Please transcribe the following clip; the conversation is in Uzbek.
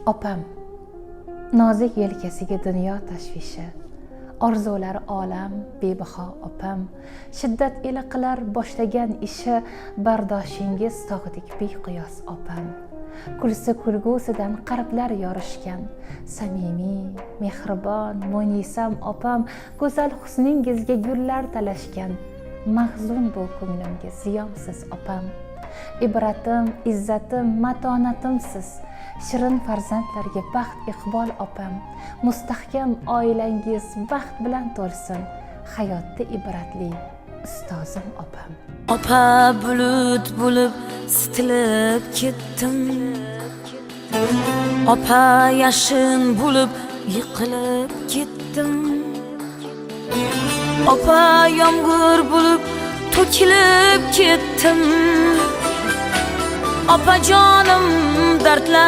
Opam, nozik yelkasiga dunyo tashvishi, orzulari olam bebaho opam, shiddat ila qilar boshlagan ishi, bardoshingiz tog'dek beqiyos opam. Kulsa kulgusidan qalblar yorishgan, samimiy, mehribon, mo'nisam opam, go'zal husningizga gullar talashgan, mahzun bu ko'nglimga ziyonsiz opam. Ibratim, izzatim, matonatimsiz, shirin farzandlarga baxt iqbol opam. Mustahkam oilangiz baxt bilan to'lsin, hayotda ibratli ustozim opam. Opa bulut bo'lib sitilib ketdim, opa yashin bo'lib yiqilib ketdim, opa yomg'ir bo'lib to'kilib ketdim, opa jonim dardlash